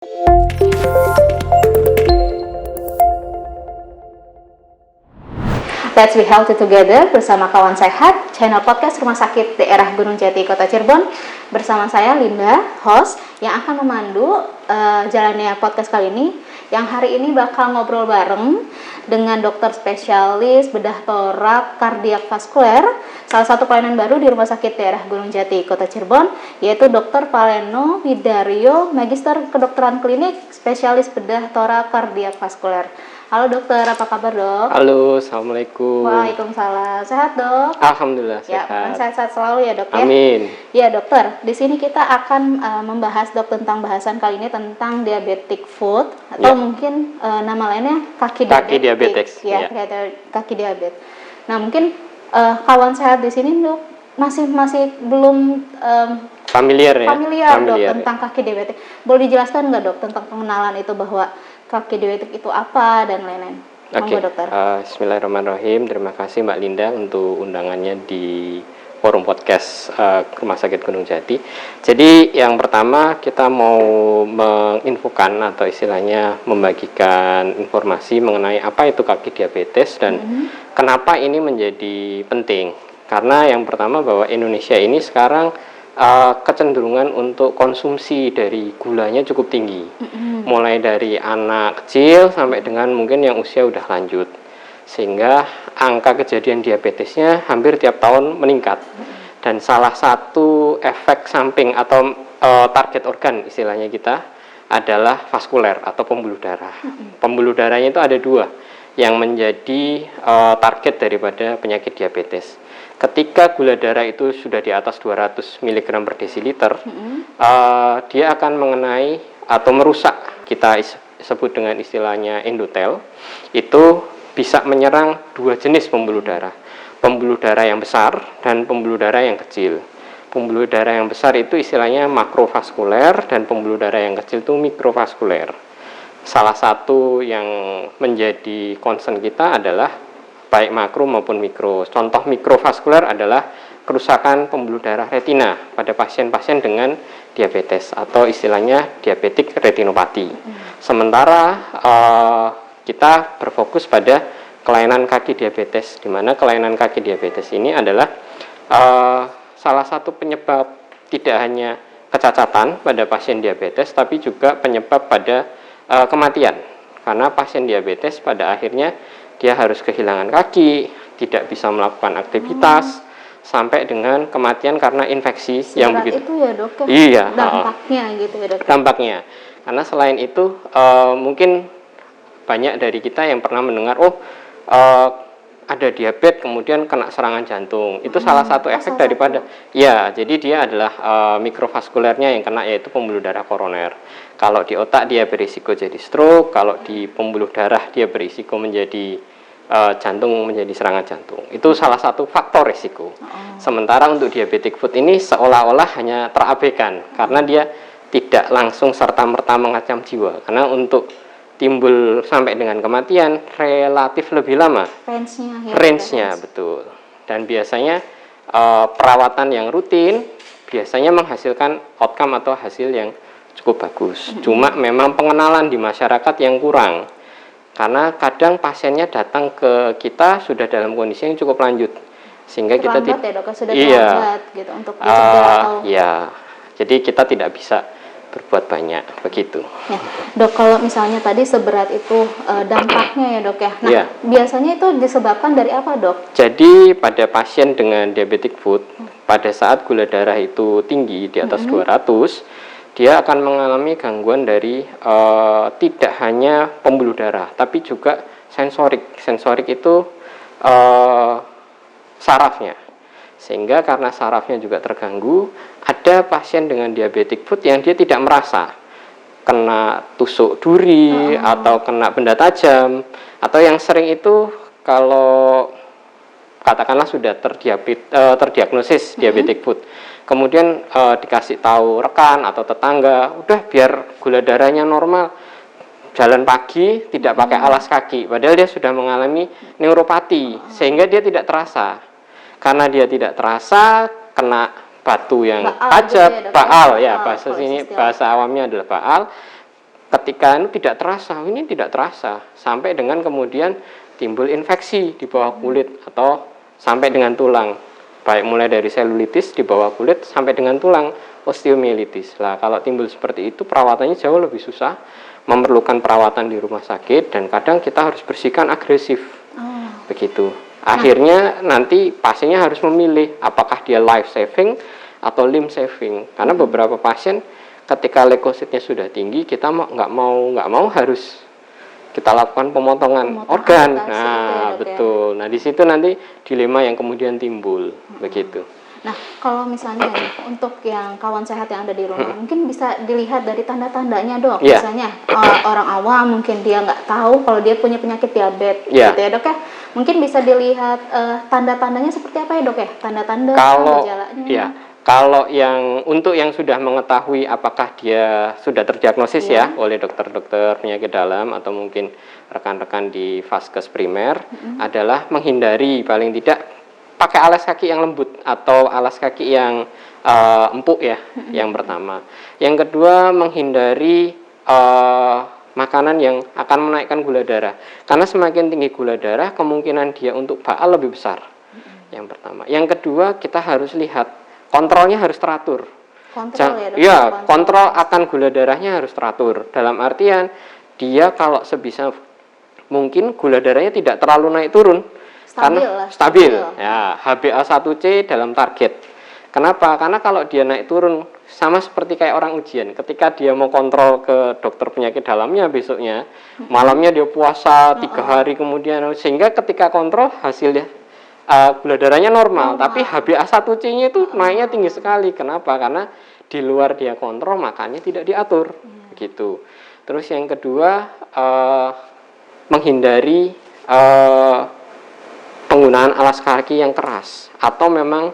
Let's be healthy together bersama Kawan Sehat, channel podcast Rumah Sakit Daerah Gunung Jati, Kota Cirebon. Bersama saya Linda, host yang akan memandu jalannya podcast kali ini. Yang hari ini bakal ngobrol bareng dengan dokter spesialis bedah torak kardiak vaskuler, salah satu pelayanan baru di Rumah Sakit Daerah Gunung Jati, Kota Cirebon, yaitu Dr. Paleno Widaryo, Magister Kedokteran Klinik, spesialis bedah torak kardiak vaskuler. Halo dokter, apa kabar dok? Halo, assalamualaikum. Waalaikumsalam. Sehat dok? Alhamdulillah Ya, sehat. sehat-sehat selalu ya dok ya. Amin. Ya dokter, di sini kita akan membahas dok tentang bahasan kali ini tentang diabetic foot atau mungkin nama lainnya kaki diabetes. Ya, kaki diabetes. Nah mungkin kawan sehat di sini dok masih belum Familiar dok tentang kaki diabetes. Boleh dijelaskan nggak dok tentang pengenalan itu bahwa kaki diabetes itu apa dan lain-lain? Oke. Dokter. Bismillahirrahmanirrahim. Terima kasih Mbak Linda untuk undangannya di forum podcast Rumah Sakit Gunung Jati. Jadi yang pertama kita mau menginfokan atau istilahnya membagikan informasi mengenai apa itu kaki diabetes dan kenapa ini menjadi penting. Karena yang pertama bahwa Indonesia ini sekarang kecenderungan untuk konsumsi dari gulanya cukup tinggi, mulai dari anak kecil sampai dengan mungkin yang usia udah lanjut, sehingga angka kejadian diabetesnya hampir tiap tahun meningkat. Dan salah satu efek samping atau target organ istilahnya kita adalah vaskuler atau pembuluh darah. Pembuluh darahnya itu ada dua yang menjadi target daripada penyakit diabetes. Ketika gula darah itu sudah di atas 200 mg per desiliter, dia akan mengenai atau merusak, kita sebut dengan istilahnya endotel, itu bisa menyerang dua jenis pembuluh darah yang besar dan pembuluh darah yang kecil. Pembuluh darah yang besar itu istilahnya makrovaskuler dan pembuluh darah yang kecil itu mikrovaskuler. Salah satu yang menjadi concern kita adalah baik makro maupun mikro. Contoh mikrovaskuler adalah kerusakan pembuluh darah retina pada pasien-pasien dengan diabetes atau istilahnya diabetik retinopati. Sementara kita berfokus pada kelainan kaki diabetes, di mana kelainan kaki diabetes ini adalah salah satu penyebab tidak hanya kecacatan pada pasien diabetes, tapi juga penyebab pada kematian. Karena pasien diabetes pada akhirnya dia harus kehilangan kaki, tidak bisa melakukan aktivitas, sampai dengan kematian karena infeksi yang begitu. Itu ya dok? Iya. Dampaknya gitu ya dok? Dampaknya. Karena selain itu, mungkin banyak dari kita yang pernah mendengar, ada diabetes kemudian kena serangan jantung. Itu salah satu efek daripada, ya, jadi dia adalah mikrovaskulernya yang kena, yaitu pembuluh darah koroner. Kalau di otak dia berisiko jadi stroke, kalau di pembuluh darah dia berisiko menjadi jantung, menjadi serangan jantung. Itu salah satu faktor risiko. Sementara untuk diabetic foot ini seolah-olah hanya terabaikan karena dia tidak langsung serta-merta mengancam jiwa. Karena untuk timbul sampai dengan kematian relatif lebih lama. Range-nya betul. Dan biasanya perawatan yang rutin biasanya menghasilkan outcome atau hasil yang cukup bagus. Cuma memang pengenalan di masyarakat yang kurang. Karena kadang pasiennya datang ke kita sudah dalam kondisi yang cukup lanjut, sehingga kita gitu untuk dicegah. Jadi kita tidak bisa berbuat banyak begitu. Ya, dok, kalau misalnya tadi seberat itu dampaknya ya dok ya. Nah, biasanya itu disebabkan dari apa dok? Jadi pada pasien dengan diabetic foot, pada saat gula darah itu tinggi di atas 200, dia akan mengalami gangguan dari tidak hanya pembuluh darah, tapi juga sensorik. Sensorik itu sarafnya. Sehingga karena sarafnya juga terganggu, ada pasien dengan diabetic foot yang dia tidak merasa kena tusuk duri atau kena benda tajam, atau yang sering itu kalau katakanlah sudah terdiagnosis diabetic foot, kemudian dikasih tahu rekan atau tetangga, udah biar gula darahnya normal, jalan pagi tidak pakai alas kaki, padahal dia sudah mengalami neuropati, sehingga dia tidak terasa. Karena dia tidak terasa, kena batu yang tajam, baal ya, bahasa awamnya adalah baal, ketika ini tidak terasa sampai dengan kemudian timbul infeksi di bawah kulit atau sampai dengan tulang, baik mulai dari selulitis di bawah kulit sampai dengan tulang, osteomielitis. Lah kalau timbul seperti itu perawatannya jauh lebih susah, memerlukan perawatan di rumah sakit dan kadang kita harus bersihkan agresif. Begitu. Akhirnya nanti pasiennya harus memilih apakah dia life saving atau limb saving. Karena beberapa pasien ketika leukositnya sudah tinggi, kita nggak mau harus kita lakukan pemotongan organ. Nah, betul. Nah, di situ nanti dilema yang kemudian timbul. Begitu. Nah, kalau misalnya untuk yang kawan sehat yang ada di rumah, mungkin bisa dilihat dari tanda-tandanya, Dok. Misalnya orang awam mungkin dia nggak tahu kalau dia punya penyakit diabetes, gitu ya, Dok ya. Mungkin bisa dilihat tanda-tandanya seperti apa ya, Dok ya? Tanda-tanda, gejalanya. Iya. Kalau untuk yang sudah mengetahui apakah dia sudah terdiagnosis ya oleh dokter-dokter penyakit dalam atau mungkin rekan-rekan di vaskes primer adalah menghindari paling tidak pakai alas kaki yang lembut atau alas kaki yang empuk ya, yang pertama. Yang kedua, menghindari makanan yang akan menaikkan gula darah. Karena semakin tinggi gula darah, kemungkinan dia untuk baal lebih besar. Yang pertama. Yang kedua, kita harus lihat kontrolnya harus teratur. Kontrol akan gula darahnya harus teratur. Dalam artian dia kalau sebisa mungkin gula darahnya tidak terlalu naik turun. Stabil. Ya, HbA1c dalam target. Kenapa? Karena kalau dia naik turun sama seperti kayak orang ujian. Ketika dia mau kontrol ke dokter penyakit dalamnya besoknya, malamnya dia puasa 3 hari kemudian, sehingga ketika kontrol hasilnya gula darahnya normal, tapi HbA1c-nya itu naiknya tinggi sekali. Kenapa? Karena di luar dia kontrol, makannya tidak diatur. Begitu. Terus yang kedua, menghindari penggunaan alas kaki yang keras atau memang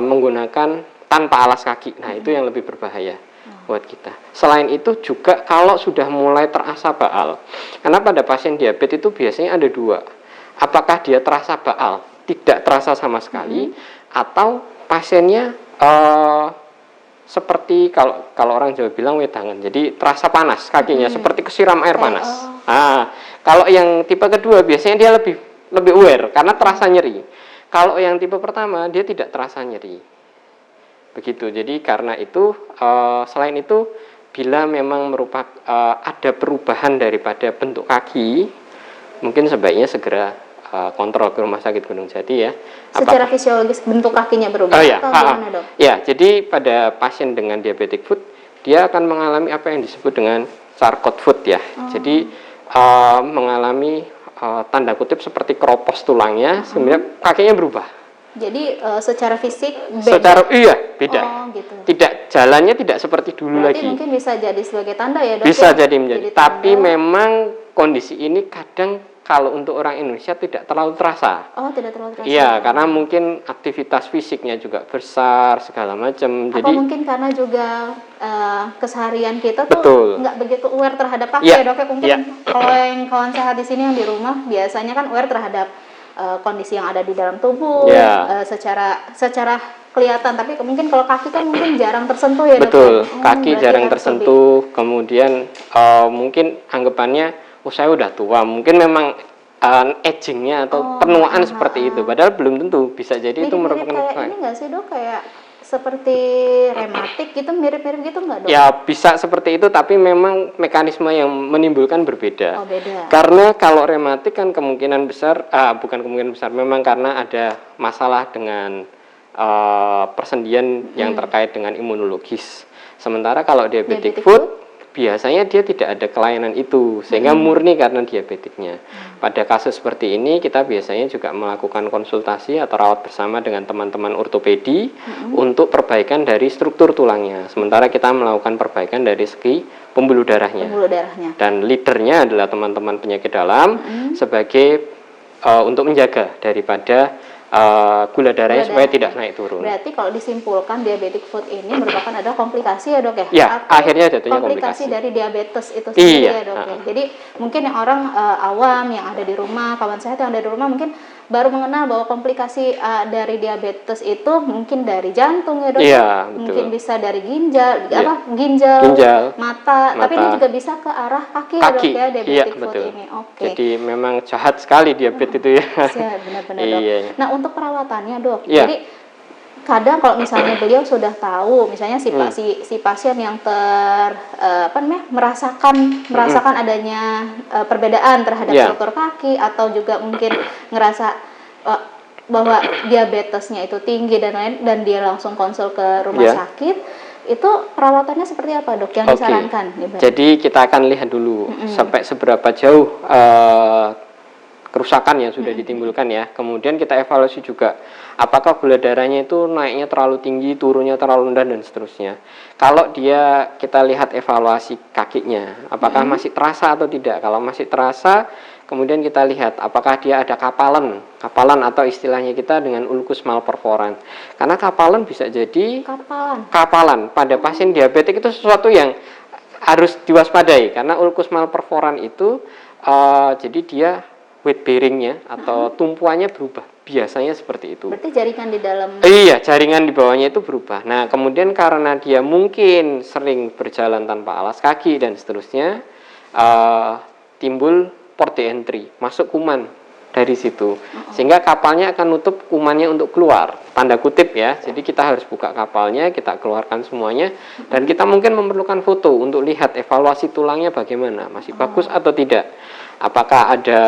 menggunakan tanpa alas kaki. Nah, itu yang lebih berbahaya buat kita. Selain itu juga kalau sudah mulai terasa baal. Karena pada pasien diabetes itu biasanya ada 2. Apakah dia terasa baal, tidak terasa sama sekali, atau pasiennya seperti kalau orang Jawa bilang wedangan. Jadi terasa panas kakinya, seperti kesiram air panas. Nah, kalau yang tipe kedua biasanya dia lebih aware karena terasa nyeri. Kalau yang tipe pertama dia tidak terasa nyeri. Begitu. Jadi karena itu selain itu bila memang ada perubahan daripada bentuk kaki, mungkin sebaiknya segera kontrol ke Rumah Sakit Gunung Jati ya. Secara fisiologis bentuk kakinya berubah atau gimana, Dok? Ya, jadi pada pasien dengan diabetic foot dia akan mengalami apa yang disebut dengan Charcot foot ya. Jadi mengalami tanda kutip seperti keropos tulangnya, sebenarnya kakinya berubah. Jadi secara fisik beda. Beda. Gitu. Tidak, jalannya tidak seperti dulu. Berarti lagi. Mungkin bisa jadi sebagai tanda ya, Dok. Bisa jadi menjadi. Tapi memang kondisi ini kadang kalau untuk orang Indonesia tidak terlalu terasa. Oh, tidak terlalu terasa. Iya, karena mungkin aktivitas fisiknya juga besar segala macam. Jadi mungkin karena juga keseharian kita tuh nggak begitu aware terhadap kaki ya, Dok. Mungkin kalau yang kawan sehat di sini yang di rumah biasanya kan aware terhadap kondisi yang ada di dalam tubuh secara kelihatan, tapi mungkin kalau kaki kan mungkin jarang tersentuh ya, Dok. Betul, kaki jarang tersentuh. Kemudian mungkin anggapannya saya udah tua, mungkin memang agingnya atau penuaan seperti itu, padahal belum tentu. Bisa jadi itu merupakan kayak ini nggak sih, Dok, kayak seperti rematik gitu, mirip-mirip gitu nggak, Dok? Ya bisa seperti itu, tapi memang mekanisme yang menimbulkan berbeda. Beda. Karena kalau rematik kan kemungkinan besar, bukan kemungkinan besar, memang karena ada masalah dengan persendian yang terkait dengan imunologis. Sementara kalau diabetic foot biasanya dia tidak ada kelainan itu, sehingga murni karena diabetiknya. Pada kasus seperti ini kita biasanya juga melakukan konsultasi atau rawat bersama dengan teman-teman ortopedi untuk perbaikan dari struktur tulangnya. Sementara kita melakukan perbaikan dari segi pembuluh darahnya. Dan leadernya adalah teman-teman penyakit dalam sebagai untuk menjaga daripada gula darahnya supaya tidak naik turun. Berarti kalau disimpulkan diabetic foot ini merupakan ada komplikasi ya, Dok ya? Ya, akhirnya jatuhnya komplikasi dari diabetes itu sendiri ya, Dok ya. Jadi mungkin yang orang awam yang ada di rumah, kawan sehat yang ada di rumah mungkin baru mengenal bahwa komplikasi dari diabetes itu mungkin dari jantung ya dok, Iya, betul. mungkin bisa dari ginjal, Iya. ginjal, mata, tapi ini mata. juga bisa ke arah kaki ya dok ya, diabetic Iya, foot betul. ini. Oke. Jadi memang jahat sekali diabetes itu ya. Siap, benar-benar dok. Iya. Nah untuk perawatannya dok, Iya. jadi kadang kalau misalnya beliau sudah tahu, misalnya si pasien yang merasakan adanya perbedaan terhadap struktur kaki, atau juga mungkin ngerasa bahwa diabetesnya itu tinggi dan lain, dan dia langsung konsul ke rumah sakit, itu perawatannya seperti apa dok yang disarankan? Jadi kita akan lihat dulu sampai seberapa jauh kerusakan yang sudah ditimbulkan ya. Kemudian kita evaluasi juga apakah gula darahnya itu naiknya terlalu tinggi, turunnya terlalu rendah, dan seterusnya. Kalau kita lihat evaluasi kakinya, apakah masih terasa atau tidak. Kalau masih terasa, kemudian kita lihat apakah dia ada kapalan atau istilahnya kita dengan ulkus malperforan. Karena kapalan bisa jadi kapalan pada pasien diabetik itu sesuatu yang harus diwaspadai, karena ulkus malperforan itu jadi dia weight bearingnya atau tumpuannya berubah, biasanya seperti itu. Berarti jaringan di dalam? Iya, jaringan di bawahnya itu berubah. Nah, kemudian karena dia mungkin sering berjalan tanpa alas kaki dan seterusnya, timbul port de entry, masuk kuman dari situ, sehingga kapalnya akan nutup kumannya untuk keluar, tanda kutip ya. Jadi kita harus buka kapalnya, kita keluarkan semuanya, dan kita mungkin memerlukan foto untuk lihat evaluasi tulangnya bagaimana, masih bagus atau tidak. Apakah ada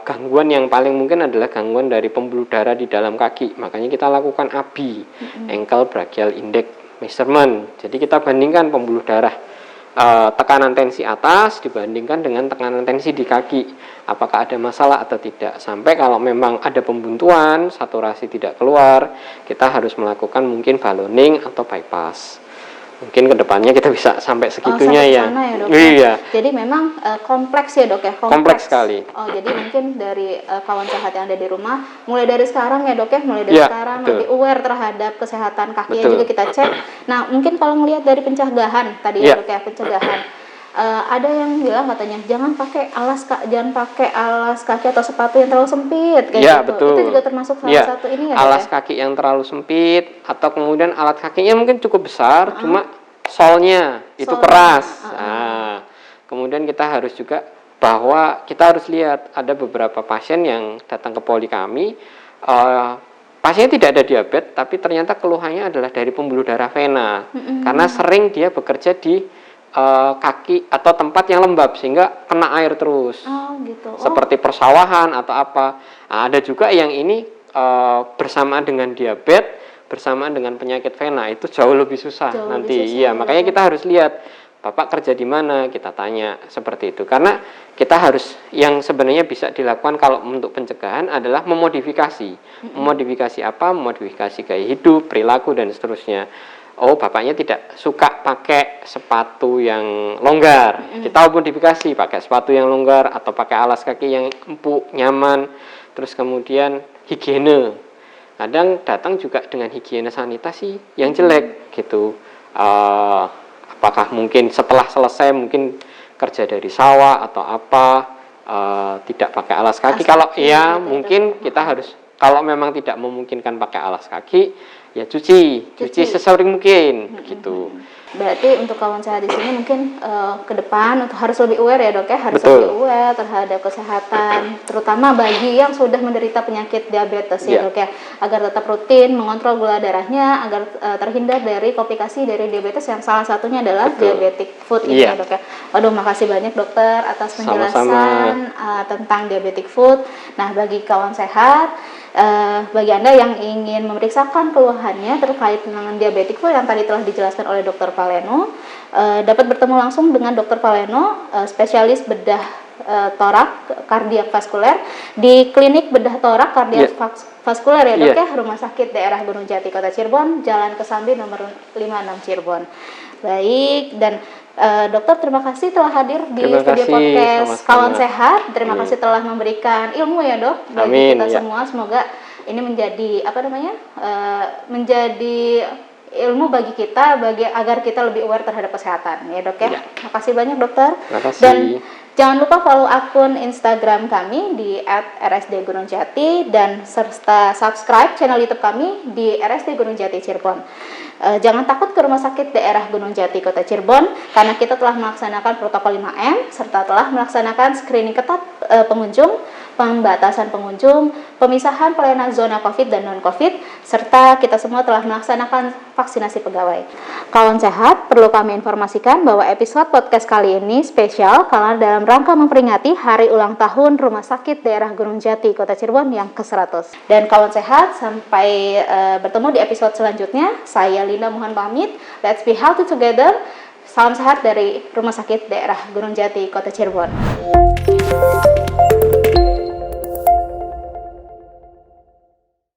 gangguan, yang paling mungkin adalah gangguan dari pembuluh darah di dalam kaki. Makanya kita lakukan ABI, ankle brachial index measurement. Jadi kita bandingkan pembuluh darah tekanan tensi atas dibandingkan dengan tekanan tensi di kaki, apakah ada masalah atau tidak. Sampai kalau memang ada pembuntuan, saturasi tidak keluar, kita harus melakukan mungkin balloning atau bypass. Mungkin kedepannya kita bisa sampai segitunya ya. Dok, iya. Jadi memang kompleks ya dok ya. Kompleks sekali. Jadi mungkin dari kawan sehat yang ada di rumah, mulai dari sekarang ya dok ya, mulai dari sekarang lebih aware terhadap kesehatan kakinya juga kita cek. Nah mungkin kalau melihat dari pencegahan tadi ya dok ya, pencegahan. Ada yang bilang katanya jangan pakai alas kaki atau sepatu yang terlalu sempit kayak gitu. Betul. Itu juga termasuk salah satu ini ya. Alas kaki yang terlalu sempit, atau kemudian alat kakinya mungkin cukup besar, cuma solnya itu keras. Nah, kemudian kita harus juga bahwa kita harus lihat, ada beberapa pasien yang datang ke poli kami, pasiennya tidak ada diabetes, tapi ternyata keluhannya adalah dari pembuluh darah vena, karena sering dia bekerja di kaki atau tempat yang lembab sehingga kena air terus, seperti persawahan atau apa. Nah, ada juga yang ini bersamaan dengan diabetes, bersamaan dengan penyakit vena, itu jauh lebih susah nanti. Iya, makanya kita harus lihat Bapak kerja di mana, kita tanya seperti itu. Karena kita harus, yang sebenarnya bisa dilakukan kalau untuk pencegahan adalah memodifikasi. Memodifikasi apa? Memodifikasi gaya hidup, perilaku, dan seterusnya. Oh, bapaknya tidak suka pakai sepatu yang longgar, kita modifikasi pakai sepatu yang longgar atau pakai alas kaki yang empuk, nyaman. Terus kemudian higiene, kadang datang juga dengan higiene sanitasi yang jelek gitu. Apakah mungkin setelah selesai mungkin kerja dari sawah atau apa, tidak pakai alas kaki. Kalau ya mungkin kita harus, kalau memang tidak memungkinkan pakai alas kaki, ya cuci sesering mungkin gitu. Berarti untuk kawan sehat di sini mungkin ke depan untuk harus lebih aware ya dok ya, harus lebih aware terhadap kesehatan, terutama bagi yang sudah menderita penyakit diabetes ya dok ya, agar tetap rutin mengontrol gula darahnya agar terhindar dari komplikasi dari diabetes yang salah satunya adalah diabetic foot ini ya dok ya. Waduh, makasih banyak dokter atas penjelasan tentang diabetic foot. Nah, bagi kawan sehat, bagi Anda yang ingin memeriksakan keluhannya terkait dengan diabetic foot yang tadi telah dijelaskan oleh Dr. Paleno, dapat bertemu langsung dengan Dr. Paleno, spesialis bedah torak kardiak vaskuler di klinik bedah torak kardiak vaskuler ya dok ya, Rumah Sakit Daerah Gunung Jati Kota Cirebon, Jalan Kesambi nomor 56 Cirebon. Baik, dan dokter terima kasih telah hadir di studio podcast Kawan Sehat. Terima kasih telah memberikan ilmu ya dok bagi kita semua. Semoga ini menjadi menjadi ilmu bagi kita, agar kita lebih aware terhadap kesehatan ya dok ya. Terima kasih banyak dokter. Terima kasih. Dan Jangan lupa follow akun Instagram kami di @rsd_gunungjati dan serta subscribe channel YouTube kami di RSD Gunung Jati Cirebon. Jangan takut ke Rumah Sakit Daerah Gunung Jati Kota Cirebon karena kita telah melaksanakan protokol 5M serta telah melaksanakan screening ketat pengunjung, pembatasan pengunjung, pemisahan pelayanan zona COVID dan non-COVID, serta kita semua telah melaksanakan vaksinasi pegawai. Kawan sehat, perlu kami informasikan bahwa episode podcast kali ini spesial karena dalam rangka memperingati hari ulang tahun Rumah Sakit Daerah Gunung Jati Kota Cirebon yang ke-100. Dan kawan sehat, sampai bertemu di episode selanjutnya. Saya Linda mohon pamit. Let's be healthy together. Salam sehat dari Rumah Sakit Daerah Gunung Jati Kota Cirebon.